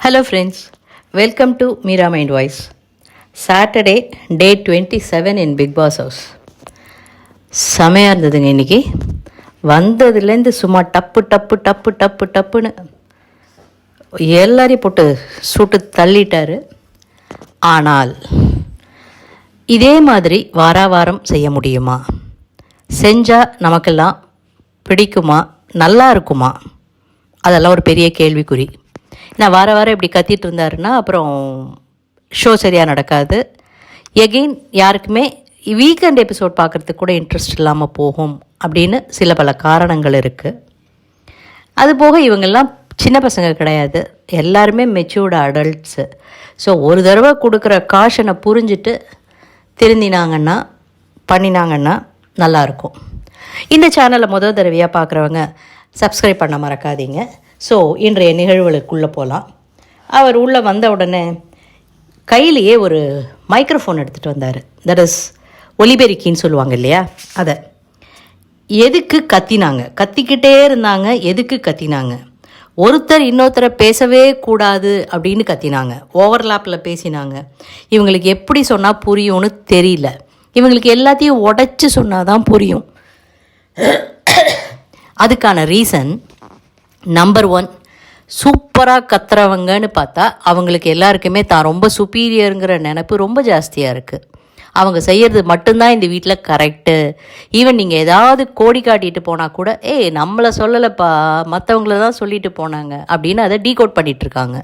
Hello friends, welcome to Meera Mind Voice. Saturday, day 27 in Big Boss House. செமையாக இருந்ததுங்க இன்றைக்கி. வந்ததுலேருந்து சும்மா டப்புன்னு எல்லாரையும் போட்டு சுட்டு தள்ளிட்டார். ஆனால் இதே மாதிரி வாரம் செய்ய முடியுமா? செஞ்சால் நமக்கெல்லாம் பிடிக்குமா, நல்லா இருக்குமா? அதெல்லாம் ஒரு பெரிய கேள்விக்குறி. நான் வாரம் இப்படி கத்திட்டு இருந்தாருன்னா அப்புறம் ஷோ சரியாக நடக்காது. எகெயின் யாருக்குமே வீக்கெண்ட் எபிசோட் பார்க்குறதுக்கு கூட இன்ட்ரெஸ்ட் இல்லாமல் போகும் அப்படின்னு சில பல காரணங்கள் இருக்குது. அதுபோக இவங்கெல்லாம் சின்ன பசங்க கிடையாது, எல்லாருமே மெச்சூர்டு அடல்ட்ஸு. ஸோ ஒரு தடவை கொடுக்குற காஷனை புரிஞ்சுட்டு திருந்தினாங்கன்னா பண்ணினாங்கன்னா நல்லாயிருக்கும். இந்த சேனலை முதல் தடவையாக பார்க்குறவங்க சப்ஸ்கிரைப் பண்ண மறக்காதீங்க. ஸோ இன்றைய நிகழ்வுகளுக்குள்ளே போகலாம். அவர் உள்ளே வந்த உடனே கையிலேயே ஒரு மைக்ரோஃபோன் எடுத்துகிட்டு வந்தார். தட் இஸ் ஒலிபெருக்கின்னு சொல்லுவாங்க இல்லையா, அதை. எதுக்கு கத்தினாங்க? கத்திக்கிட்டே இருந்தாங்க. எதுக்கு கத்தினாங்க? ஒருத்தர் இன்னொருத்தரை பேசவே கூடாது அப்படின்னு கத்தினாங்க. ஓவர்லாப்பில் பேசினாங்க. இவங்களுக்கு எப்படி சொன்னால் புரியும்னு தெரியல. இவங்களுக்கு எல்லாத்தையும் உடச்சி சொன்னால் தான் புரியும். அதுக்கான ரீசன் நம்பர் 1, சூப்பராக கத்துறவங்கன்னு பார்த்தா அவங்களுக்கு எல்லாருக்குமே தான் ரொம்ப சுப்பீரியருங்கிற நினப்பு ரொம்ப ஜாஸ்தியாக இருக்குது. அவங்க செய்கிறது மட்டும்தான் இந்த வீட்டில் கரெக்டு. ஈவன் நீங்கள் ஏதாவது கோடி காட்டிட்டு போனால் கூட நம்மளை சொல்லலைப்பா, மற்றவங்கள தான் சொல்லிட்டு போனாங்க அப்படின்னு அதை டீகோட் பண்ணிகிட்ருக்காங்க.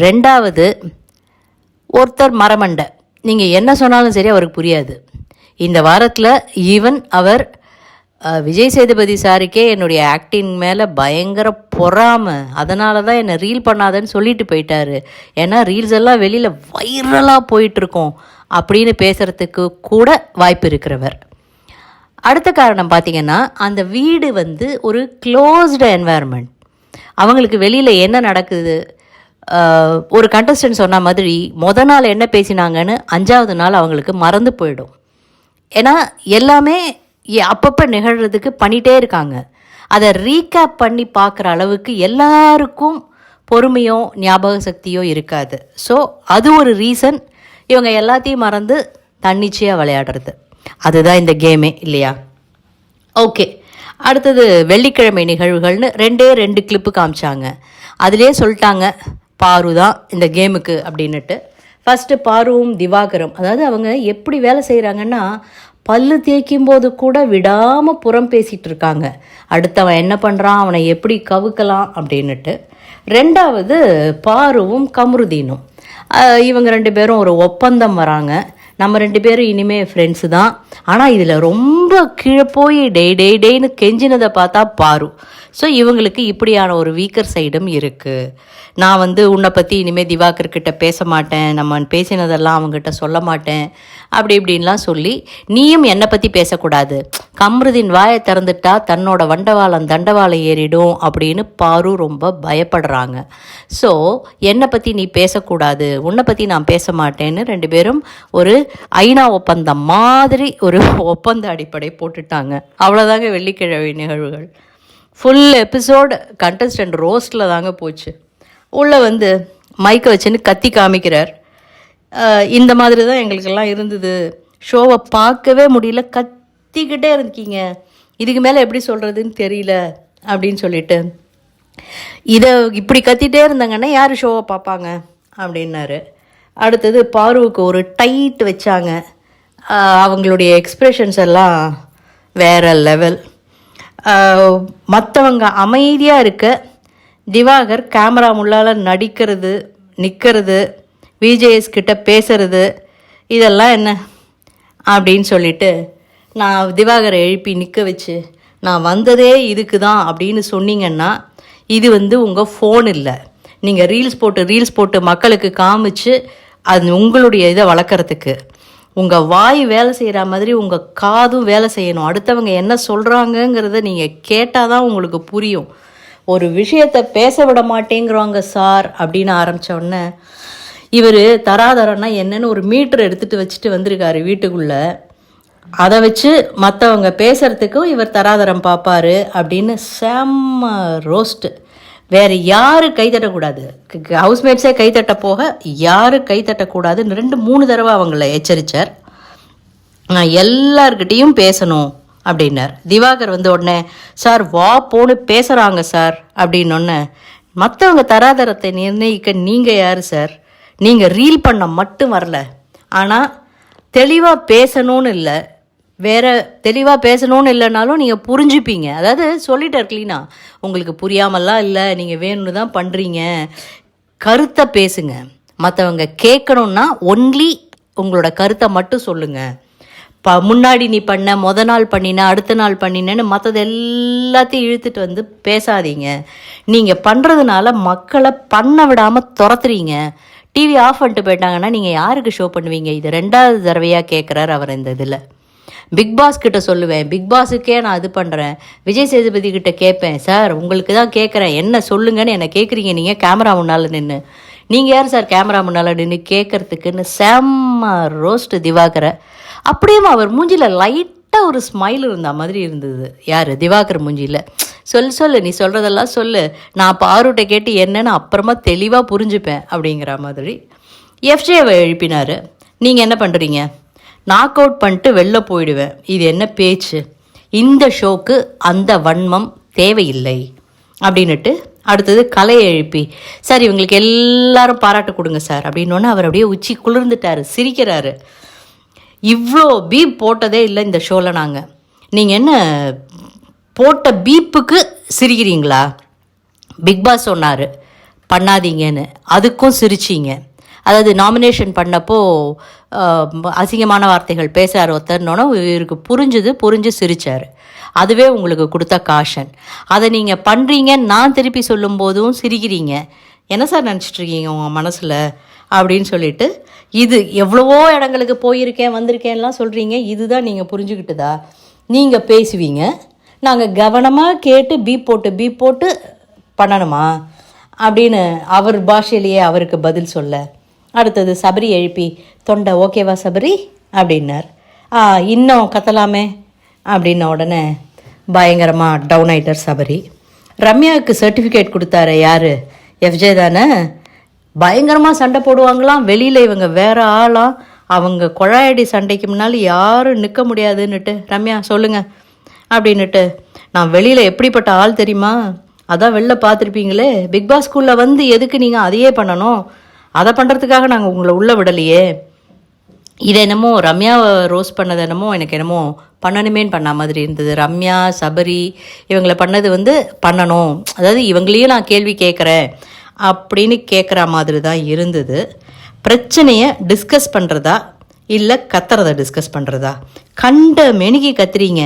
2வது, ஒருத்தர் மரமண்டை. நீங்கள் என்ன சொன்னாலும் சரி அவருக்கு புரியாது. இந்த வாரத்தில் ஈவன் அவர் விஜய் சேதுபதி சாருக்கே என்னுடைய ஆக்டிங் மேலே பயங்கர பொறாமை, அதனால தான் என்னை ரீல் பண்ணாதன்னு சொல்லிட்டு போயிட்டாரு. ஏன்னா ரீல்ஸ் எல்லாம் வெளியில் வைரலாக போயிட்டுருக்கோம் அப்படின்னு பேசுகிறதுக்கு கூட வாய்ப்பு இருக்கிறவர். அடுத்த காரணம் பார்த்திங்கன்னா, அந்த வீடு ஒரு க்ளோஸ்டு என்வாயர்மெண்ட். அவங்களுக்கு வெளியில் என்ன நடக்குது, ஒரு கண்டஸ்டன்ட் சொன்ன மாதிரி நாள் என்ன பேசினாங்கன்னு 5வது நாள் அவங்களுக்கு மறந்து போயிடும். ஏன்னா எல்லாமே அப்பப்போ நிகழ்கிறதுக்கு பண்ணிகிட்டே இருக்காங்க. அதை ரீகேப் பண்ணி பார்க்குற அளவுக்கு எல்லாருக்கும் பொறுமையோ ஞாபக சக்தியோ இருக்காது. ஸோ அது ஒரு ரீசன் இவங்க எல்லாத்தையும் மறந்து தன்னிச்சையாக விளையாடுறது. அதுதான் இந்த கேமே இல்லையா? ஓகே, அடுத்தது வெள்ளிக்கிழமை நிகழ்வுகள்னு 2 கிளிப்பு காமிச்சாங்க. அதிலே சொல்லிட்டாங்க பாரு தான் இந்த கேமுக்கு அப்படின்னுட்டு. ஃபஸ்ட்டு பாருவும் திவாகரும், அதாவது அவங்க எப்படி வேலை செய்கிறாங்கன்னா, பல்லு தேய்க்கும் போது கூட விடாமல் புறம் பேசிகிட்டு இருக்காங்க. அடுத்தவன் என்ன பண்ணுறான், அவனை எப்படி கவுக்கலாம் அப்படின்னுட்டு. 2வது, பாருவும் கமருதீனும், இவங்க 2 பேரும் ஒரு ஒப்பந்தம் வராங்க. நம்ம 2 பேரும் இனிமேல் ஃப்ரெண்ட்ஸு தான். ஆனால் இதில் ரொம்ப கீழே போய் டேய்னு கெஞ்சினதை பார்த்தா பாரு. ஸோ இவங்களுக்கு இப்படியான ஒரு வீக்கர் சைடும் இருக்குது. நான் உன்னை பற்றி இனிமேல் திவாகர்கிட்ட பேச மாட்டேன், நம்ம பேசினதெல்லாம் அவங்ககிட்ட சொல்ல மாட்டேன் அப்படி இப்படின்லாம் சொல்லி, நீயும் என்னை பற்றி பேசக்கூடாது, கம்ருதீன் வாயை திறந்துட்டா தன்னோட தண்டவாளம் ஏறிடும் அப்படின்னு பாரு ரொம்ப பயப்படுறாங்க. ஸோ என்னை பற்றி நீ பேசக்கூடாது, உன்னை பற்றி நான் பேச மாட்டேன்னு 2 பேரும் ஒரு ஐநா ஒப்பந்தம் மாதிரி ஒரு ஒப்பந்த அடிப்படை போட்டுட்டாங்க. அவ்வளோதாங்க வெள்ளிக்கிழமை நிகழ்வுகள். ஃபுல் எபிசோடு கண்டஸ்டன்ட் ரோஸ்டில் தாங்க போச்சு. உள்ளே மைக்கை வச்சுன்னு கத்தி காமிக்கிறார். இந்த மாதிரி தான் எங்களுக்கெல்லாம் இருந்தது, ஷோவை பார்க்கவே முடியல, கத்திக்கிட்டே இருந்தீங்க, இதுக்கு மேலே எப்படி சொல்கிறதுன்னு தெரியல அப்படின்னு சொல்லிட்டு, இதை இப்படி கத்திகிட்டே இருந்தாங்கன்னா யார் ஷோவை பார்ப்பாங்க அப்படின்னாரு. அடுத்தது பாருவுக்கு ஒரு டைட் வச்சாங்க. அவங்களுடைய எக்ஸ்ப்ரெஷன்ஸ் எல்லாம் வேறு லெவல். மற்றவங்க அமைதியாக இருக்க, திவாகர் கேமரா முள்ளால் நடிக்கிறது, நிற்கிறது, விஜேஎஸ் கிட்ட பேசுறது, இதெல்லாம் என்ன அப்படின்னு சொல்லிட்டு நான் திவாகரை எழுப்பி நிற்க வச்சு, நான் வந்ததே இதுக்கு தான் அப்படின்னு சொன்னீங்கன்னா இது உங்கள் ஃபோன் இல்லை, நீங்கள் ரீல்ஸ் போட்டு மக்களுக்கு காமிச்சு அது உங்களுடைய இதை வளர்க்குறதுக்கு. உங்கள் வாய் வேலை செய்கிற மாதிரி உங்கள் காதும் வேலை செய்யணும். அடுத்தவங்க என்ன சொல்கிறாங்கங்கிறத நீங்கள் கேட்டால் தான் உங்களுக்கு புரியும். ஒரு விஷயத்தை பேச விட மாட்டேங்கிறவங்க சார் அப்படின்னு ஆரம்பித்தோடனே, இவர் தராதரன்னா என்னன்னு ஒரு மீட்டர் எடுத்துகிட்டு வச்சுட்டு வந்திருக்காரு வீட்டுக்குள்ளே. அதை வச்சு மற்றவங்க பேசுகிறதுக்கும் இவர் தராதரம் பார்ப்பார் அப்படின்னு செம்ம ரோஸ்ட்டு. வேறு யாரும் கைத்தட்டக்கூடாது, ஹவுஸ்மேட்ஸே கைத்தட்ட போக யாரும் கைத்தட்டக்கூடாதுன்னு 2-3 தடவை அவங்கள எச்சரித்தார். நான் எல்லார்கிட்டேயும் பேசணும் அப்படின்னார். திவாகர் உடனே சார் வா போன்னு பேசுகிறாங்க சார் அப்படின்னொன்னே, மற்றவங்க தராதரத்தை நிர்ணயிக்க நீங்கள் யார் சார்? நீங்கள் ரீல் பண்ண மட்டும் வரல, ஆனால் தெளிவாக பேசணும்னு இல்லை, வேறு தெளிவாக பேசணும்னு இல்லைனாலும் நீங்கள் புரிஞ்சுப்பீங்க. அதாவது சொல்லிட்டார் க்ளீனா, உங்களுக்கு புரியாமலாம் இல்லை, நீங்கள் வேணும்னு தான் பண்ணுறீங்க, கருத்தை பேசுங்க, மற்றவங்க கேட்கணுன்னா ஒன்லி உங்களோட கருத்தை மட்டும் சொல்லுங்கள். முன்னாடி நீ பண்ண, நாள் பண்ணின, அடுத்த நாள் பண்ணினேன்னு மற்றது எல்லாத்தையும் இழுத்துட்டு பேசாதீங்க. நீங்கள் பண்ணுறதுனால மக்களை பண்ண விடாமல் துரத்துறீங்க. டிவி ஆஃப் பண்ணிட்டு போயிட்டாங்கன்னா நீங்கள் யாருக்கு ஷோ பண்ணுவீங்க? இது 2வது தடவையாக கேட்குறாரு அவர் இந்த இதில். பிக் பாஸ் கிட்ட சொல்லுவேன், பிக் பாஸுக்கே நான் இது பண்ணுறேன், விஜய் சேதுபதி கிட்ட கேட்பேன், சார் உங்களுக்கு தான் கேட்குறேன், என்ன சொல்லுங்கன்னு என்னை கேட்குறீங்க நீங்கள் கேமரா முன்னால் நின்று, நீங்கள் யார் சார் கேமரா முன்னால் நின்று கேட்குறதுக்குன்னு செம்ம ரோஸ்ட்டு திவாகரை. அப்படியும் அவர் மூஞ்சியில் லைட்டாக ஒரு ஸ்மைல் இருந்த மாதிரி இருந்தது. யார்? திவாகர் மூஞ்சியில். சொல்லு நீ சொல்கிறதெல்லாம் சொல்லு, நான் பாருட்ட கேட்டு என்னன்னு அப்புறமா தெளிவாக புரிஞ்சுப்பேன் அப்படிங்கிற மாதிரி எஃப்ஜேவை எழுப்பினார். நீங்கள் என்ன பண்ணுறீங்க? நாக் அவுட் பண்ணிட்டு வெளில போயிடுவேன், இது என்ன பேச்சு? இந்த ஷோக்கு அந்த வன்மம் தேவையில்லை அப்படின்னுட்டு அடுத்தது கலையை எழுப்பி, சார் இவங்களுக்கு எல்லாரும் பாராட்டு கொடுங்க சார் அப்படின்னோன்னு அவர் அப்படியே உச்சி குளிர்ந்துட்டார், சிரிக்கிறாரு. இவ்வளோ பீப் போட்டதே இல்லை இந்த ஷோவில் நாங்கள், நீங்கள் என்ன போட்ட பீப்புக்கு சிரிக்கிறீங்களா? பிக்பாஸ் சொன்னார் பண்ணாதீங்கன்னு, அதுக்கும் சிரிச்சிங்க. அதாவது நாமினேஷன் பண்ணப்போ அசிங்கமான வார்த்தைகள் பேசுகிறார் ஒருத்தர்னோன்னா இவருக்கு புரிஞ்சு சிரித்தார். அதுவே உங்களுக்கு கொடுத்த காஷன். அதை நீங்கள் பண்ணுறீங்கன்னு நான் திருப்பி சொல்லும்போதும் சிரிக்கிறீங்க. என்ன சார் நினச்சிட்ருக்கீங்க உங்கள் மனசில் அப்படின்னு சொல்லிட்டு, இது எவ்வளவோ இடங்களுக்கு போயிருக்கேன் வந்திருக்கேன்லாம் சொல்கிறீங்க, இதுதான் நீங்கள் புரிஞ்சுக்கிட்டுதா? நீங்கள் பேசுவீங்க, நாங்கள் கவனமாக கேட்டு பீப் போட்டு பண்ணணுமா அப்படின்னு அவர் பாஷையிலேயே அவருக்கு பதில் சொல்ல. அடுத்தது சபரி எழுப்பி, தொண்டை ஓகேவா சபரி அப்படின்னார். இன்னும் கத்தலாமே அப்படின்ன உடனே பயங்கரமாக டவுன் ஆகிட்டார் சபரி. ரம்யாவுக்கு சர்டிஃபிகேட் கொடுத்தாரு யார்? எஃப்ஜே தானே. பயங்கரமாக சண்டை போடுவாங்களாம் வெளியில், இவங்க வேறு ஆளாம், அவங்க குழாயடி சண்டைக்கு முன்னால் யாரும் நிற்க முடியாதுன்னுட்டு. ரம்யா சொல்லுங்கள் அப்படின்னுட்டு, நான் வெளியில் எப்படிப்பட்ட ஆள் தெரியுமா? அதான் வெளில பார்த்துருப்பீங்களே, பிக் பாஸ் ஸ்கூலில் எதுக்கு நீங்கள் அதையே பண்ணணும்? அதை பண்ணுறதுக்காக நாங்கள் உங்களை உள்ளே விடலையே. இதை என்னமோ ரம்யாவை ரோஸ் பண்ணது என்னமோ எனக்கு என்னமோ பண்ணணுமேன்னு பண்ண மாதிரி இருந்தது. ரம்யா சபரி இவங்களை பண்ணது பண்ணணும், அதாவது இவங்களையும் நான் கேள்வி கேட்குறேன் அப்படின்னு கேட்குற மாதிரி தான் இருந்தது. பிரச்சனையை டிஸ்கஸ் பண்ணுறதா இல்லை கத்துறதை டிஸ்கஸ் பண்ணுறதா? கண்ட மெனுகி கத்துறீங்க,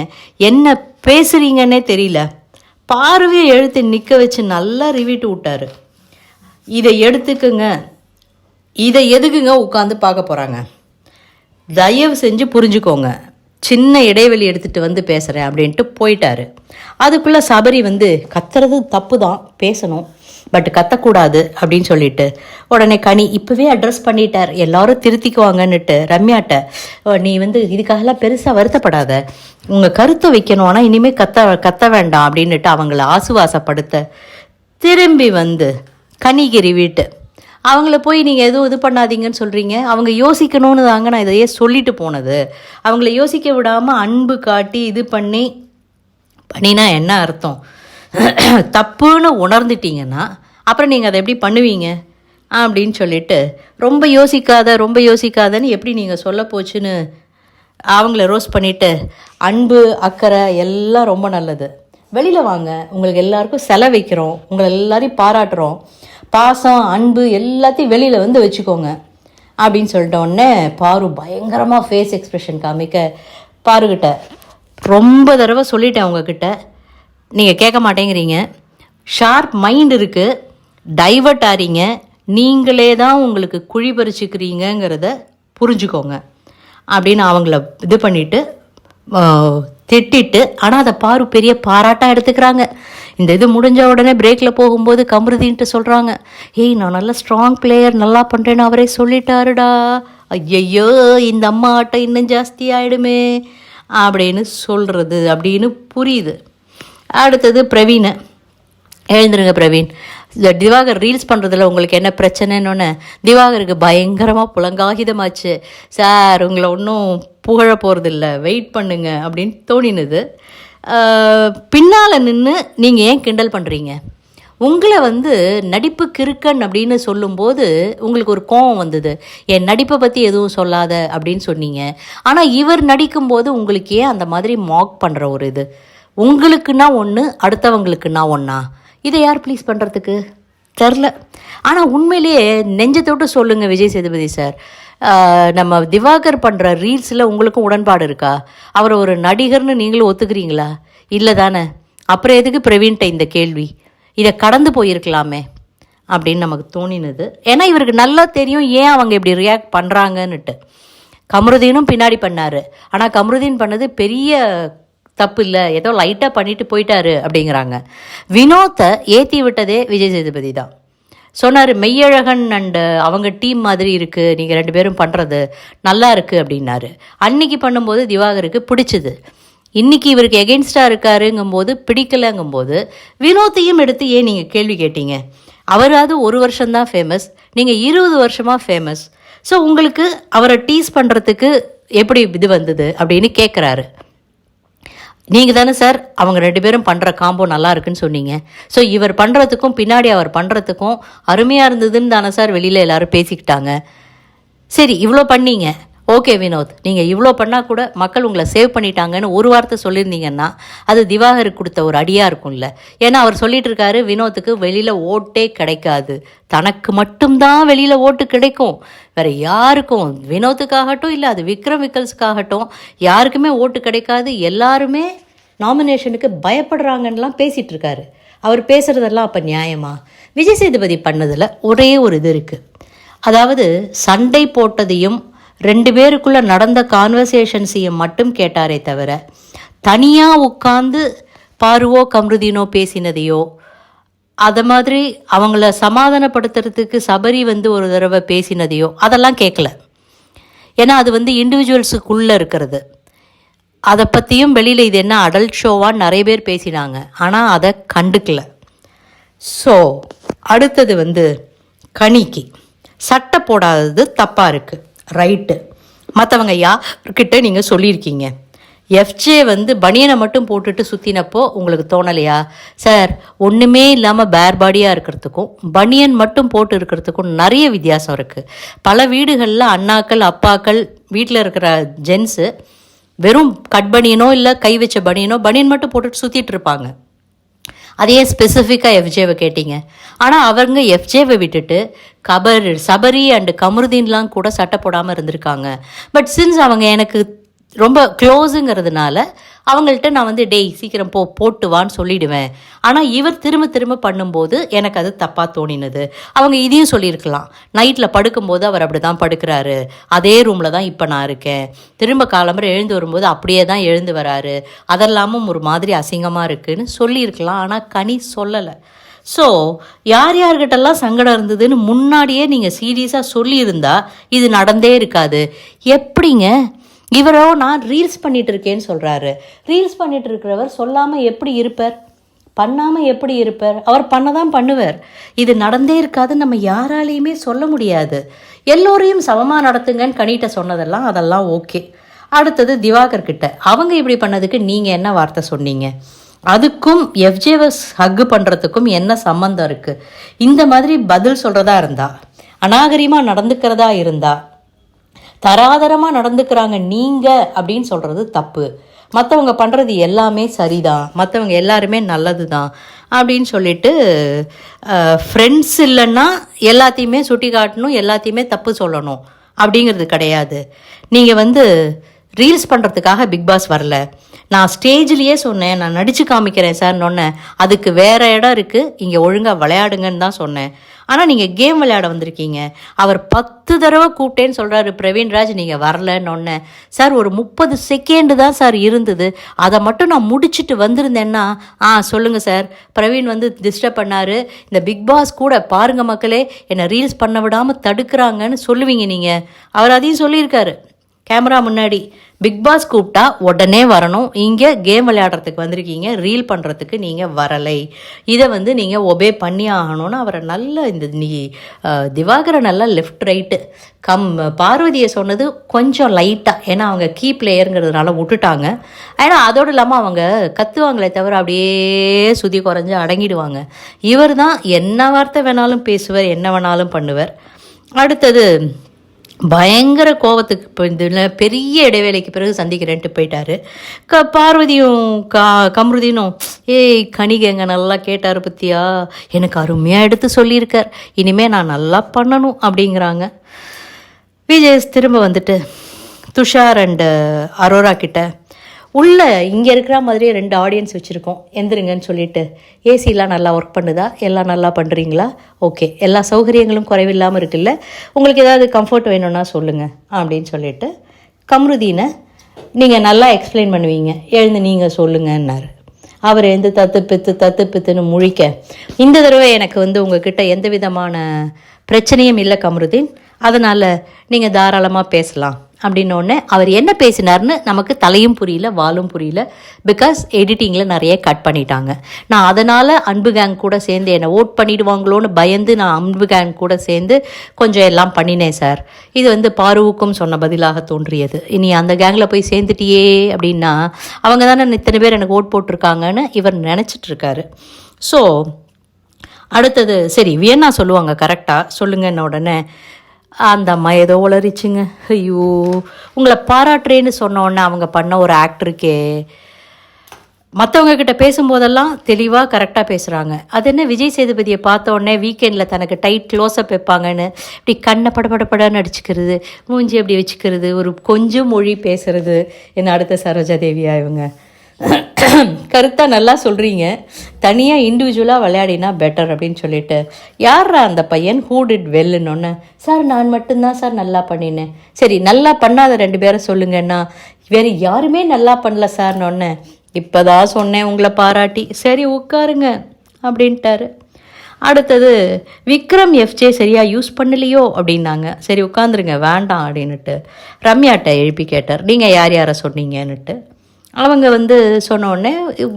என்ன பேசுகிறீங்கன்னே தெரியல. பார்வையை எழுத்து நிற்க வச்சு நல்லா ரிவிட்டு விட்டார். இதை எடுத்துக்குங்க, இதை எதுக்குங்க உட்காந்து பார்க்க போகிறாங்க? தயவு செஞ்சு புரிஞ்சுக்கோங்க, சின்ன இடைவெளி எடுத்துகிட்டு பேசுகிறேன் அப்படின்ட்டு போயிட்டாரு. அதுக்குள்ளே சபரி கத்துறது தப்பு தான், பேசணும், பட் கத்தக்கூடாது அப்படின்னு சொல்லிட்டு உடனே கனி இப்போவே அட்ரஸ் பண்ணிட்டார், எல்லாரும் திருத்திக்குவாங்கன்னுட்டு ரம்யாட்ட, நீ இதுக்காகலாம் பெருசாக வருத்தப்படாத, உங்கள் கருத்தை வைக்கணும், ஆனால் இனிமேல் கத்த வேண்டாம் அப்படின்னுட்டு அவங்கள ஆசுவாசப்படுத்த திரும்பி கனிகிரி வீட்டு அவங்கள போய் நீங்கள் எதுவும் இது பண்ணாதீங்கன்னு சொல்கிறீங்க. அவங்க யோசிக்கணும்னு தாங்க நான் இதையே சொல்லிட்டு போனது. அவங்கள யோசிக்க விடாமல் அன்பு காட்டி இது பண்ணினா என்ன அர்த்தம்? தப்புன்னு உணர்ந்துட்டீங்கன்னா அப்புறம் நீங்கள் அதை எப்படி பண்ணுவீங்க அப்படின்னு சொல்லிட்டு, ரொம்ப யோசிக்காதன்னு எப்படி நீங்கள் சொல்ல போச்சுன்னு அவங்கள ரோஸ் பண்ணிவிட்டு, அன்பு அக்கறை எல்லாம் ரொம்ப நல்லது, வெளியில் வாங்க, உங்களுக்கு எல்லாருக்கும் செலவு வைக்கிறோம், உங்களை எல்லாரையும் பாராட்டுறோம், பாசம் அன்பு எல்லாத்தையும் வெளியில் வச்சுக்கோங்க அப்படின்னு சொல்லிட்ட உடனே பாரு பயங்கரமாக ஃபேஸ் எக்ஸ்ப்ரெஷன் காமிக்க, பாருக்கிட்ட ரொம்ப தடவை சொல்லிட்டேன் உங்ககிட்ட, நீங்கள் கேட்க மாட்டேங்கிறீங்க, ஷார்ப் மைண்ட் இருக்குது, டைவர்ட் ஆறீங்க, நீங்களே தான் உங்களுக்கு குழி பறிச்சுக்கிறீங்கிறத புரிஞ்சுக்கோங்க அப்படின்னு அவங்கள இது பண்ணிவிட்டு திட்டிட்டு, ஆனால் அதை பாரு பெரிய பாராட்டாக எடுத்துக்கிறாங்க. இந்த இது முடிஞ்ச உடனே பிரேக்கில் போகும்போது கமருதின்ட்டு சொல்கிறாங்க, ஏய் நான் நல்லா ஸ்ட்ராங் பிளேயர், நல்லா பண்ணுறேன்னு அவரே சொல்லிட்டாருடா, ஐயையோ இந்த அம்மா ஆட்டம் இன்னும் ஜாஸ்தி ஆகிடுமே அப்படின்னு சொல்கிறது அப்படின்னு புரியுது. அடுத்தது பிரவீன், எழுந்துருங்க பிரவீன், இந்த திவாகர் ரீல்ஸ் பண்ணுறதுல உங்களுக்கு என்ன பிரச்சனைன்னு திவாகருக்கு பயங்கரமாக புலங்காகிதமாச்சு. சார் உங்களை ஒன்றும் புகழ போகிறதில்ல, வெயிட் பண்ணுங்க அப்படின்னு தோணினது. பின்னால் நின்று நீங்கள் ஏன் கிண்டல் பண்ணுறீங்க? உங்களை நடிப்பு கிறுக்கன் அப்படின்னு சொல்லும்போது உங்களுக்கு ஒரு கோபம் வந்தது. என் நடிப்பை பற்றி எதுவும் சொல்லாத அப்படின்னு சொன்னீங்க. ஆனால் இவர் நடிக்கும்போது உங்களுக்கு ஏன் அந்த மாதிரி மாக் பண்ணுற ஒரு இது? உங்களுக்குன்னா ஒன்று, அடுத்தவங்களுக்குன்னா ஒன்றா? இதை யார் ப்ளீஸ் பண்ணுறதுக்கு தெரில. ஆனால் உண்மையிலேயே நெஞ்சத்தோட்டு சொல்லுங்கள் விஜய் சேதுபதி சார், நம்ம திவாகர் பண்ணுற ரீல்ஸில் உங்களுக்கும் உடன்பாடு இருக்கா? அவரை ஒரு நடிகர்னு நீங்களும் ஒத்துக்கிறீங்களா? இல்லை தானே? அப்புறம் எதுக்கு பிரவீன்ட்ட இந்த கேள்வி? இதை கடந்து போயிருக்கலாமே அப்படின்னு நமக்கு தோணினது. ஏன்னா இவருக்கு நல்லா தெரியும் ஏன் அவங்க இப்படி ரியாக்ட் பண்ணுறாங்கன்னுட்டு. கமருதீனும் பின்னாடி பண்ணார். ஆனால் கமருதீன் பண்ணது பெரிய தப்பு இல்லை, ஏதோ லைட்டாக பண்ணிட்டு போயிட்டாரு அப்படிங்கிறாங்க. வினோத்தை ஏற்றி விட்டதே விஜய் சேதுபதி தான். சொன்னார் மெய்யழகன் அண்டு அவங்க டீம் மாதிரி இருக்குது, நீங்கள் 2 பேரும் பண்ணுறது நல்லா இருக்குது அப்படின்னாரு. அன்னைக்கு பண்ணும்போது திவாகருக்கு பிடிச்சிது. இன்றைக்கி இவருக்கு எகென்ஸ்டாக இருக்காருங்கும்போது பிடிக்கலைங்கும்போது வினோத்தையும் எடுத்து ஏன் நீங்கள் கேள்வி கேட்டீங்க? அவராது 1 வருஷம்தான் ஃபேமஸ், நீங்கள் 20 வருஷமாக ஃபேமஸ். ஸோ உங்களுக்கு அவரை டீஸ் பண்ணுறதுக்கு எப்படி இது வந்தது அப்படின்னு கேட்குறாரு. நீங்கள் தானே சார் அவங்க 2 பேரும் பண்ணுற காம்போ நல்லா இருக்குன்னு சொன்னீங்க. ஸோ இவர் பண்ணுறதுக்கும் பின்னாடி அவர் பண்ணுறதுக்கும் அருமையாக இருந்ததுன்னு தானே சார் வெளியில் எல்லோரும் பேசிக்கிட்டாங்க. சரி, இவ்வளோ பண்ணீங்க, ஓகே வினோத், நீங்கள் இவ்வளோ பண்ணால் கூட மக்கள் உங்களை சேவ் பண்ணிட்டாங்கன்னு ஒரு வார்த்தை சொல்லியிருந்தீங்கன்னா அது திவாகருக்கு கொடுத்த ஒரு அடியாக இருக்கும்ல. ஏன்னா அவர் சொல்லிட்டு இருக்காரு வினோத்துக்கு வெளியில் ஓட்டே கிடைக்காது, தனக்கு மட்டும்தான் வெளியில் ஓட்டு கிடைக்கும், வேறு யாருக்கும், வினோத்துக்காகட்டும் இல்லை அது விக்ரம் விக்கல்ஸுக்காகட்டும் யாருக்குமே ஓட்டு கிடைக்காது, எல்லாருமே நாமினேஷனுக்கு பயப்படுறாங்கன்னெலாம் பேசிகிட்டு இருக்காரு. அவர் பேசுகிறதெல்லாம் அப்போ நியாயமா? விஜய் சேதுபதி பண்ணதில் ஒரே ஒரு இது இருக்குது. அதாவது சண்டை போட்டதையும் 2 பேருக்குள்ளே நடந்த கான்வர்சேஷன்ஸையும் மட்டும் கேட்டாரே தவிர தனியாக உட்காந்து பாருவோ கம்ருதீனோ பேசினதையோ அதை மாதிரி அவங்கள சமாதானப்படுத்துறதுக்கு சபரி ஒரு தடவை பேசினதையோ அதெல்லாம் கேட்கல. ஏன்னா அது இண்டிவிஜுவல்ஸுக்குள்ளே இருக்கிறது. அதை பற்றியும் வெளியில் இது என்ன அடல்ட் ஷோவான்னு நிறைய பேர் பேசினாங்க, ஆனால் அதை கண்டுக்கல. ஸோ அடுத்தது கனிக்கு சட்டை போடாதது தப்பாக இருக்குது, ரைட்டு. மற்றவங்க யார்கிட்ட நீங்கள் சொல்லியிருக்கீங்க? எஃப்ஜே பனியனை மட்டும் போட்டுட்டு சுற்றினப்போ உங்களுக்கு தோணலையா சார்? ஒன்றுமே இல்லாமல் பேர் பாடியாக இருக்கிறதுக்கும் பனியன் மட்டும் போட்டு இருக்கிறதுக்கும் நிறைய வித்தியாசம் இருக்குது. பல வீடுகளில் அண்ணாக்கள் அப்பாக்கள் வீட்டில் இருக்கிற ஜென்ஸு வெறும் கட் பனியனோ இல்லை கை வச்ச பனியனோ பனியன் மட்டும் போட்டுட்டு சுற்றிட்டு இருப்பாங்க. அதையே ஸ்பெசிஃபிக்காக எஃப்ஜேவை கேட்டிங்க. ஆனால் அவங்க எஃப்ஜேவை விட்டுட்டு சபரி அண்டு கமருதீன்லாம் கூட சட்டை போடாமல் இருந்திருக்காங்க. பட் சின்ஸ் அவங்க எனக்கு ரொம்ப க்ளோஸுங்கிறதுனால அவங்கள்ட்ட நான் டேய் சீக்கிரம் போட்டு வான்னு சொல்லிவிடுவேன். ஆனால் இவர் திரும்ப திரும்ப பண்ணும்போது எனக்கு அது தப்பாக தோணினது. அவங்க இதையும் சொல்லியிருக்கலாம், நைட்டில் படுக்கும்போது அவர் அப்படி தான் படுக்கிறாரு, அதே ரூமில் தான் இப்போ நான் இருக்கேன், திரும்ப காலம்பரை எழுந்து வரும்போது அப்படியே தான் எழுந்து வராரு, அதெல்லாமும் ஒரு மாதிரி அசிங்கமாக இருக்குதுன்னு சொல்லியிருக்கலாம். ஆனால் கனி சொல்லலை. ஸோ யார்கிட்டெல்லாம் சங்கடம் இருந்ததுன்னு முன்னாடியே நீங்கள் சீரியஸாக சொல்லியிருந்தா இது நடந்தே இருக்காது. எப்படிங்க இவரோ நான் ரீல்ஸ் பண்ணிகிட்டு இருக்கேன்னு சொல்கிறாரு. ரீல்ஸ் பண்ணிகிட்டு இருக்கிறவர் சொல்லாமல் எப்படி இருப்பார்? பண்ணாமல் எப்படி இருப்பார்? அவர் பண்ண தான் பண்ணுவார். இது நடந்தே இருக்காதுன்னு நம்ம யாராலையுமே சொல்ல முடியாது. எல்லோரையும் சமமாக நடத்துங்கன்னு கனிட்ட சொன்னதெல்லாம் அதெல்லாம் ஓகே. அடுத்தது திவாகர் கிட்ட அவங்க இப்படி பண்ணதுக்கு நீங்கள் என்ன வார்த்தை சொன்னீங்க? அதுக்கும் எஃப்ஜேவஸ் ஹக்கு பண்ணுறதுக்கும் என்ன சம்மந்தம் இருக்குது? இந்த மாதிரி பதில் சொல்கிறதா இருந்தா, அநாகரிகமாக நடந்துக்கிறதா இருந்தா, தராதரமாக நடந்துக்கிறாங்க நீங்கள் அப்படின்னு சொல்கிறது தப்பு. மற்றவங்க பண்ணுறது எல்லாமே சரிதான், மற்றவங்க எல்லாருமே நல்லது தான் அப்படின்னு சொல்லிட்டு ஃப்ரெண்ட்ஸ் இல்லைன்னா எல்லாத்தையுமே சுட்டி காட்டணும், எல்லாத்தையுமே தப்பு சொல்லணும் அப்படிங்கிறது கிடையாது. நீங்கள் ரீல்ஸ் பண்ணுறதுக்காக பிக் பாஸ் வரல. நான் ஸ்டேஜ்லேயே சொன்னேன், நான் நடித்து காமிக்கிறேன் சார் சொன்னேன். அதுக்கு வேறு இடம் இருக்குது, இங்கே ஒழுங்காக விளையாடுங்கன்னு தான் சொன்னேன். ஆனால் நீங்கள் கேம் விளையாட வந்திருக்கீங்க. அவர் 10 தடவை கூப்பிட்டேன்னு சொல்கிறாரு பிரவீன்ராஜ், நீங்கள் வரலன்னு ஒன்னேன் சார். ஒரு 30 செகண்டு தான் சார் இருந்தது, அதை மட்டும் நான் முடிச்சுட்டு வந்திருந்தேன்னா சொல்லுங்கள் சார், பிரவீன் டிஸ்டர்ப் பண்ணார், இந்த பிக் பாஸ் கூட பாருங்கள் மக்களே என்னை ரீல்ஸ் பண்ண விடாமல் தடுக்கிறாங்கன்னு சொல்லுவீங்க நீங்கள். அவர் அதையும் சொல்லியிருக்காரு. கேமரா முன்னாடி. பிக் பாஸ் கூப்பிட்டா உடனே வரணும். இங்கே கேம் விளையாடுறதுக்கு வந்திருக்கீங்க, ரீல் பண்ணுறதுக்கு நீங்கள் வரலை. இதை வந்து நீங்கள் ஒபே பண்ணி ஆகணும்னு அவரை நல்ல திவாகரை நல்லா லெஃப்ட் ரைட்டு பார்வதியை சொன்னது கொஞ்சம் லைட்டாக, ஏன்னா அவங்க கீ பிளேயருங்கிறதுனால விட்டுட்டாங்க. ஏன்னா அதோடு இல்லாமல் அவங்க கத்துவாங்களே தவிர அப்படியே சுதி குறைஞ்சு அடங்கிடுவாங்க. இவர் தான் என்ன வார்த்தை வேணாலும் பேசுவார், என்ன வேணாலும் பண்ணுவார். அடுத்தது பயங்கர கோவத்துக்கு இப்போ இதில் பெரிய இடைவேளைக்கு பிறகு சந்திக்கிறேன்ட்டு போயிட்டாரு. பார்வதியும் கம்ருதினும் கணிகங்க நல்லா கேட்டார் பற்றியா, எனக்கு அருமையாக எடுத்து சொல்லியிருக்கார், இனிமேல் நான் நல்லா பண்ணணும் அப்படிங்கிறாங்க. விஜய் திரும்ப வந்துட்டு துஷார் அண்டு அரோரா கிட்ட உள்ளே இங்கே இருக்கிற மாதிரியே 2 ஆடியன்ஸ் வச்சுருக்கோம், எந்திருங்கன்னு சொல்லிட்டு, ஏசிலாம் நல்லா ஒர்க் பண்ணுதா, எல்லாம் நல்லா பண்ணுறீங்களா, ஓகே, எல்லா சௌகரியங்களும் குறைவில்லாமல் இருக்குல்ல, உங்களுக்கு ஏதாவது கம்ஃபர்ட் வேணும்னா சொல்லுங்கள் அப்படின்னு சொல்லிட்டு கம்ருதீனை நீங்கள் நல்லா எக்ஸ்பிளைன் பண்ணுவீங்க, எழுந்து நீங்கள் சொல்லுங்கன்னாரு. அவர் எந்த தத்து பித்துன்னு முழிக்க, இந்த தடவை எனக்கு வந்து உங்ககிட்ட எந்த விதமான பிரச்சனையும் இல்லை கம்ருதீன், அதனால் நீங்கள் தாராளமாக பேசலாம் அப்படின்னோடனே அவர் என்ன பேசினார்னு நமக்கு தலையும் புரியல வாலும் புரியல. பிகாஸ் எடிட்டிங்கில் நிறைய கட் பண்ணிட்டாங்க. நான் அதனால் அன்பு கேங் கூட சேர்ந்து என்னை ஓட் பண்ணிடுவாங்களோன்னு பயந்து நான் அன்பு கேங் கூட சேர்ந்து கொஞ்சம் எல்லாம் பண்ணினேன் சார். இது வந்து பாருவுக்கும் சொன்ன பதிலாக தோன்றியது. இனி அந்த கேங்கில் போய் சேர்ந்துட்டியே அப்படின்னா அவங்க தானே இத்தனை பேர் எனக்கு ஓட் போட்டிருக்காங்கன்னு இவர் நினச்சிட்ருக்காரு. ஸோ அடுத்தது சரி வியன்னா சொல்லுவாங்க கரெக்டாக சொல்லுங்கன்ன உடனே அந்த அம்மா ஏதோ உளறிச்சுங்க. ஐயோ, உங்களை பாராட்டுறேன்னு சொன்னோன்னே அவங்க பண்ண ஒரு ஆக்டருக்கே மற்றவங்க கிட்ட பேசும்போதெல்லாம் தெளிவாக கரெக்டாக பேசுகிறாங்க. அது என்ன விஜய் சேதுபதியை பார்த்த உடனே வீக்கெண்டில் தனக்கு டைட் க்ளோஸ்அப் வைப்பாங்கன்னு இப்படி கண்ணை படப்படப்படன்னு அடிச்சுக்கிறது, மூஞ்சி அப்படி வச்சுக்கிறது, ஒரு கொஞ்சம் மொழி பேசுறது. என்ன அடுத்த சரோஜா தேவியா இவங்க கருத்தாக நல்லா சொல்கிறீங்க, தனியாக இண்டிவிஜுவலாக விளையாடினா பெட்டர் அப்படின்னு சொல்லிட்டு, யாரா அந்த பையன் ஹூ டிட் வெல்லுன்னு, சார் நான் மட்டும்தான் சார் நல்லா பண்ணினேன். சரி நல்லா பண்ணாத 2 பேரை சொல்லுங்கன்னா, வேறு யாருமே நல்லா பண்ணல சார்னொன்னே, இப்போ தான் சொன்னேன் உங்களை பாராட்டி, சரி உட்காருங்க அப்படின்ட்டாரு. அடுத்தது விக்ரம் எஃப்ஜே சரியாக யூஸ் பண்ணலையோ அப்படின்னாங்க. சரி உட்காந்துருங்க வேண்டாம் அப்படின்னுட்டு ரம்யாட்ட எழுப்பி கேட்டார், நீங்கள் யார் யாரை சொன்னீங்கன்னுட்டு. அவங்க வந்து சொன்னோடனே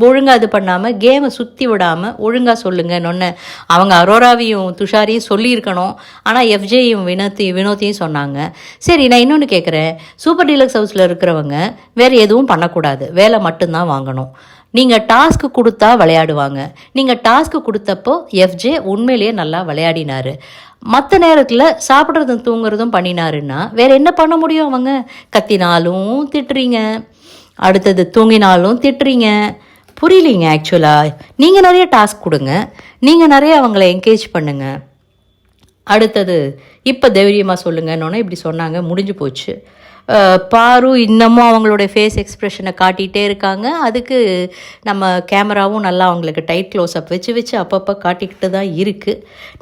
ஒழுங்காக இது பண்ணாமல் கேமை சுற்றி விடாமல் ஒழுங்காக சொல்லுங்கன்னு அவங்க அரோராவையும் துஷாரையும் சொல்லியிருக்கணும். ஆனால் எஃப்ஜேயும் வினோத்தையும் சொன்னாங்க. சரி நான் இன்னொன்று கேட்குறேன், சூப்பர் டீலக்ஸ் ஹவுஸில் இருக்கிறவங்க வேறு எதுவும் பண்ணக்கூடாது, வேலை மட்டும்தான் வாங்கணும். நீங்கள் டாஸ்க்கு கொடுத்தா விளையாடுவாங்க. நீங்கள் டாஸ்க்கு கொடுத்தப்போ எஃப்ஜே உண்மையிலேயே நல்லா விளையாடினார். மற்ற நேரத்தில் சாப்பிட்றதும் தூங்குறதும் பண்ணினாருன்னா வேறு என்ன பண்ண முடியும்? அவங்க கத்தினாலும் திட்டுறீங்க, அடுத்தது தூங்கினாலும் திட்டுறீங்க, புரியலிங்க. ஆக்சுவலாக நீங்கள் நிறைய டாஸ்க் கொடுங்க, நீங்கள் நிறைய அவங்கள என்கரேஜ் பண்ணுங்கள். அடுத்தது இப்போ தைரியமாக சொல்லுங்கன்னு இப்படி சொன்னாங்க, முடிஞ்சு போச்சு. பாரு இன்னமும் அவங்களுடைய ஃபேஸ் எக்ஸ்ப்ரெஷனை காட்டிகிட்டே இருக்காங்க. அதுக்கு நம்ம கேமராவும் நல்லா அவங்களுக்கு டைட் க்ளோஸ்அப் வச்சு அப்பப்போ காட்டிக்கிட்டு தான் இருக்குது.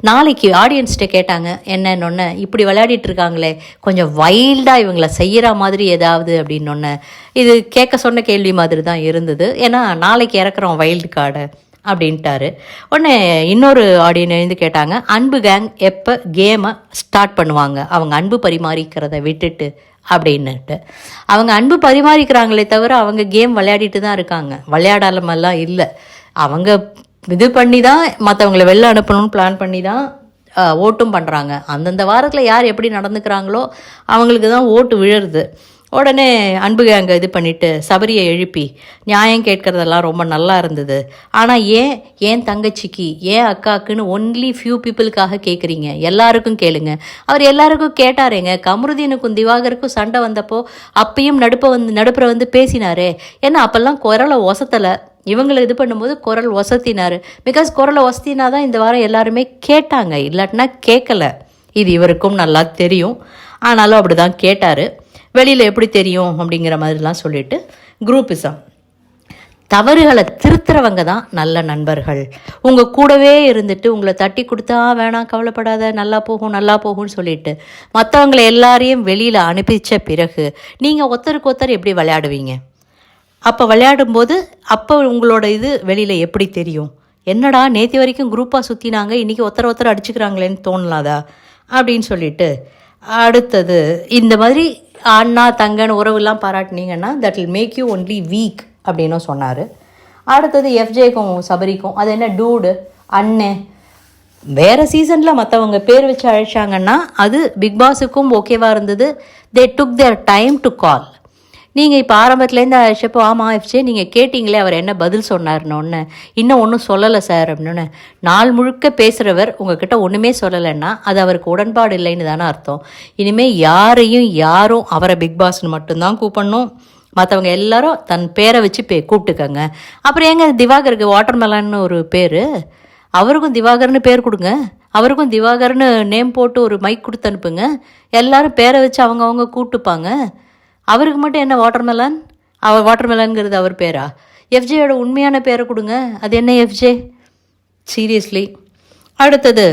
நாளைக்கு ஆடியன்ஸ்கிட்ட கேட்டாங்க என்னன்னொன்னே, இப்படி விளையாடிட்டுருக்காங்களே கொஞ்சம் வைல்டாக இவங்கள செய்கிற மாதிரி ஏதாவது அப்படின்னொன்னே, இது கேட்க சொன்ன கேள்வி மாதிரி தான் இருந்தது. ஏன்னா நாளைக்கு இறக்குறோம் வைல்டு கார்டை அப்படின்ட்டாரு. உடனே இன்னொரு ஆடியன் எழுந்து கேட்டாங்க, அன்பு கேங் எப்போ கேமை ஸ்டார்ட் பண்ணுவாங்க, அவங்க அன்பு பரிமாறிக்கிறத விட்டுட்டு அப்படின்னுட்டு. அவங்க அன்பு பரிமாறிக்கிறாங்களே தவிர அவங்க கேம் விளையாடிட்டு தான் இருக்காங்க, விளையாடாமலாம் இல்லை. அவங்க இது பண்ணி தான் மற்றவங்களை வெளில அனுப்பணும்னு பிளான் பண்ணி தான் ஓட்டும் பண்ணுறாங்க. அந்தந்த வாரத்தில் யார் எப்படி நடந்துக்கிறாங்களோ அவங்களுக்கு தான் ஓட்டு விழுறது. உடனே அன்பு அங்கே இது பண்ணிவிட்டு சபரியை எழுப்பி நியாயம் கேட்குறதெல்லாம் ரொம்ப நல்லா இருந்தது, ஆனால் ஏன் தங்கச்சிக்கு ஏன் அக்காக்குன்னு ஒன்லி ஃபியூ பீப்புளுக்காக கேட்குறீங்க, எல்லாருக்கும் கேளுங்க. அவர் எல்லாருக்கும் கேட்டாரேங்க. கமருதீனுக்கும் திவாகருக்கும் சண்டை வந்தப்போ அப்பயும் நடுப்புற வந்து பேசினாரே, ஏன்னா அப்போல்லாம் குரலை ஒசத்தலை, இவங்களை இது பண்ணும்போது குரல் ஒசத்தினார். பிகாஸ் குரலை ஒசத்தினா தான் இந்த வாரம் எல்லாருமே கேட்டாங்க, இல்லாட்டினா கேட்கல. இது இவருக்கும் நல்லா தெரியும், ஆனாலும் அப்படி தான் கேட்டார். வெளியில் எப்படி தெரியும் அப்படிங்கிற மாதிரிலாம் சொல்லிட்டு குரூப்பிசம். தவறுகளை திருத்துறவங்க தான் நல்ல நண்பர்கள். உங்கள் கூடவே இருந்துட்டு உங்களை தட்டி கொடுத்தா வேணாம் கவலைப்படாத நல்லா போகும்னு சொல்லிட்டு மற்றவங்களை எல்லாரையும் வெளியில் அனுப்பிச்ச பிறகு நீங்கள் ஒருத்தருக்கு ஒருத்தர் எப்படி விளையாடுவீங்க? அப்போ விளையாடும்போது அப்போ உங்களோட இது வெளியில் எப்படி தெரியும்? என்னடா நேற்று வரைக்கும் குரூப்பாக சுற்றினாங்க, இன்றைக்கி ஒருத்தர் அடிச்சுக்கிறாங்களேன்னு தோணலாதா அப்படின்னு சொல்லிட்டு அடுத்தது இந்த மாதிரி அண்ணா தங்கன்னு உறவுலாம் பாராட்டினீங்கன்னா that will make you only weak அப்படின்னும் சொன்னார். அடுத்தது எஃப்ஜேக்கும் சபரிக்கும் அது என்ன டூடு அண்ணே வேறு சீசனில் மற்றவங்க பேர் வச்சு அழைச்சாங்கன்னா அது பிக் பாஸுக்கும் ஓகேவாக இருந்தது. தே டுக் தேர் டைம் டு கால். நீங்கள் இப்போ ஆரம்பத்துலேருந்து அழைச்சப்போ ஆமாம் எஃப்ஜே நீங்கள் கேட்டிங்களே அவர் என்ன பதில் சொன்னார்னு ஒன்று இன்னும் ஒன்றும் சொல்லலை சார் அப்படின்னு. நாள் முழுக்க பேசுகிறவர் உங்ககிட்ட ஒன்றுமே சொல்லலைன்னா அது அவருக்கு உடன்பாடு இல்லைன்னு தானே அர்த்தம். இனிமேல் யாரும் அவரை பிக் பாஸ்ன்னு மட்டும்தான் கூப்பிடணும். மற்றவங்க எல்லாரும் தன் பேரை வச்சு கூப்பிட்டுக்கங்க. அப்புறம் எங்க திவாகருக்கு வாட்டர்மெலன்னு ஒரு பேர், அவருக்கும் திவாகர்னு பேர் கொடுங்க. அவருக்கும் திவாகர்னு நேம் போட்டு ஒரு மைக் கொடுத்து அனுப்புங்க. எல்லாரும் பேரை வச்சு அவங்கவுங்க கூப்பிட்டுப்பாங்க. அவருக்கு மட்டும் என்ன வாட்டர்மெலன்? அவர் வாட்டர்மெலன்கிறது அவர் பேரா? எஃப்ஜேயோட உண்மையான பேரை கொடுங்க. அது என்ன எஃப்ஜே? சீரியஸ்லி. அடுத்தது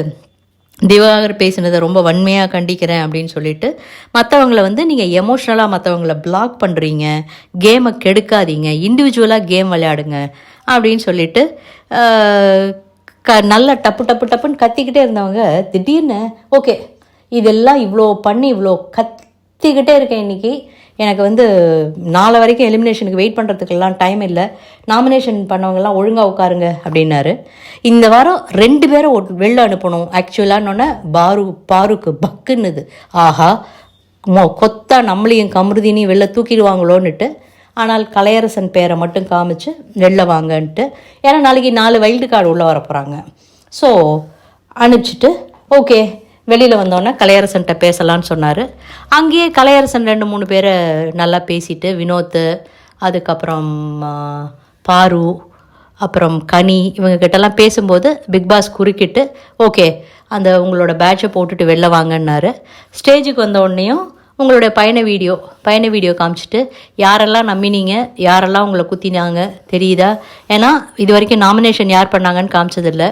திவாகர் பேசினதை ரொம்ப வன்மையாக கண்டிக்கிறேன் அப்படின்னு சொல்லிட்டு மற்றவங்கள நீங்கள் எமோஷ்னலாக மற்றவங்கள பிளாக் பண்ணுறீங்க, கேமை கெடுக்காதீங்க, இண்டிவிஜுவலாக கேம் விளையாடுங்க அப்படின்னு சொல்லிட்டு நல்லா டப்புன்னு கத்திக்கிட்டே இருந்தவங்க திடீர்னு ஓகே இதெல்லாம் இவ்வளோ பண்ணி இவ்வளோ கத்திக்கிட்டே இருக்கேன் இன்றைக்கி, எனக்கு நாளை வரைக்கும் எலிமினேஷனுக்கு வெயிட் பண்ணுறதுக்கெல்லாம் டைம் இல்லை, நாமினேஷன் பண்ணவங்கெல்லாம் ஒழுங்காக உட்காருங்க அப்படின்னாரு. இந்த வாரம் 2 பேரை வெளில அனுப்பணும் ஆக்சுவலான்னொன்னே பாருக்கு பக்குன்னுது. ஆஹா கொத்தா நம்மளையும் கமருதினையும் வெளில தூக்கிடுவாங்களோன்னுட்டு. ஆனால் கலையரசன் பேரை மட்டும் காமிச்சு வெளில வாங்கன்ட்டு, ஏன்னா நாளைக்கு 4 வைல்டு கார்டு உள்ளே வர போகிறாங்க. ஸோ அனுப்பிச்சிட்டு ஓகே வெளியில் வந்தோடனே கலையரசன்கிட்ட பேசலான்னு சொன்னார். அங்கேயே கலையரசன் 2-3 பேரை நல்லா பேசிட்டு வினோத், அதுக்கப்புறம் பாரு, அப்புறம் கனி இவங்ககிட்டலாம் பேசும்போது பிக் பாஸ் குறுக்கிட்டு ஓகே அந்த உங்களோட பேட்சை போட்டுட்டு வெளில வாங்கன்னாரு. ஸ்டேஜுக்கு வந்த உடனேயும் உங்களுடைய பயண வீடியோ காமிச்சிட்டு யாரெல்லாம் நம்பினீங்க, யாரெல்லாம் உங்களை குத்தினாங்க தெரியுதா? ஏன்னா இது வரைக்கும் நாமினேஷன் யார் பண்ணாங்கன்னு காமிச்சதில்லை.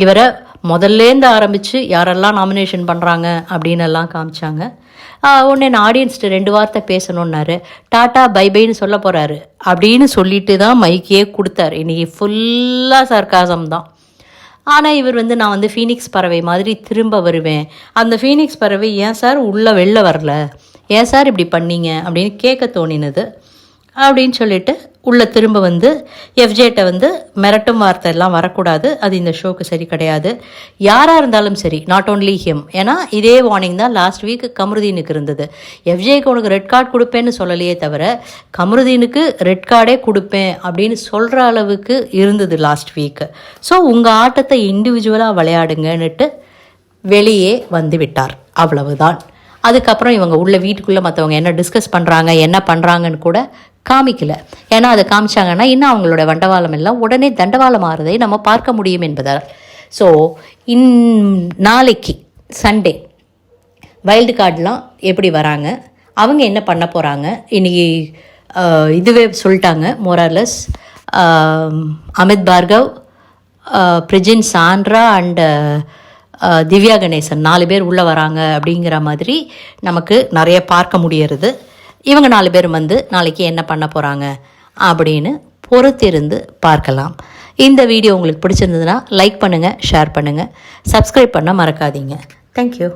இவரை முதல்லேருந்து ஆரம்பித்து யாரெல்லாம் நாமினேஷன் பண்ணுறாங்க அப்படின்னு எல்லாம் காமிச்சாங்க. உடனே நான் ஆடியன்ஸ்ட்டு 2 வார்த்தை பேசணுன்னாரு. டாட்டா பைபைன்னு சொல்ல போகிறாரு அப்படின்னு சொல்லிட்டு தான் மைக்கே கொடுத்தாரு. இன்றைக்கி ஃபுல்லாக சர்க்காசம் தான். ஆனால் இவர் நான் ஃபீனிக்ஸ் பறவை மாதிரி திரும்ப வருவேன், அந்த ஃபீனிக்ஸ் பறவை ஏன் சார் வெளில வரல, ஏன் சார் இப்படி பண்ணீங்க அப்படின்னு கேட்க தோணினது அப்படின்னு சொல்லிட்டு உள்ளே திரும்ப எஃப்ஜேட்ட மிரட்டும் வார்த்தை எல்லாம் வரக்கூடாது, அது இந்த ஷோக்கு சரி கிடையாது, யாராக இருந்தாலும் சரி, நாட் ஓன்லி ஹிம். ஏன்னா இதே வார்னிங் தான் லாஸ்ட் வீக் கமருதீனுக்கு இருந்தது. எஃப்ஜேக்கு உனக்கு ரெட் கார்டு கொடுப்பேன்னு சொல்லலையே தவிர கமருதீனுக்கு ரெட் கார்டே கொடுப்பேன் அப்படின்னு சொல்கிற அளவுக்கு இருந்தது லாஸ்ட் வீக்கு. ஸோ உங்கள் ஆட்டத்தை இண்டிவிஜுவலாக விளையாடுங்கன்னுட்டு வெளியே விட்டார். அவ்வளவுதான். அதுக்கப்புறம் இவங்க உள்ள வீட்டுக்குள்ளே மற்றவங்க என்ன டிஸ்கஸ் பண்ணுறாங்க என்ன பண்ணுறாங்கன்னு கூட காமிக்கல. ஏன்னா அதை காமிச்சாங்கன்னா இன்னும் அவங்களோட வண்டவாளம் எல்லாம் உடனே தண்டவாளம் ஆறுறதை நம்ம பார்க்க முடியும் என்பதால். ஸோ நாளைக்கு சண்டே வைல்டு கார்டெலாம் எப்படி வராங்க, அவங்க என்ன பண்ண போகிறாங்க, இன்றைக்கி இதுவே சொல்லிட்டாங்க மோரார்லெஸ். அமித் பார்கவ், பிரிஜின் சாண்ட்ரா அண்டு திவ்யா கணேசன் 4 பேர் உள்ளே வராங்க அப்படிங்கிற மாதிரி நமக்கு நிறைய பார்க்க முடியறது. இவங்க 4 பேர் நாளைக்கு என்ன பண்ண போகிறாங்க அப்படின்னு பொறுத்திருந்து பார்க்கலாம். இந்த வீடியோ உங்களுக்கு பிடிச்சிருந்ததுன்னா லைக் பண்ணுங்கள், ஷேர் பண்ணுங்கள், சப்ஸ்கிரைப் பண்ண மறக்காதீங்க. தேங்க்யூ.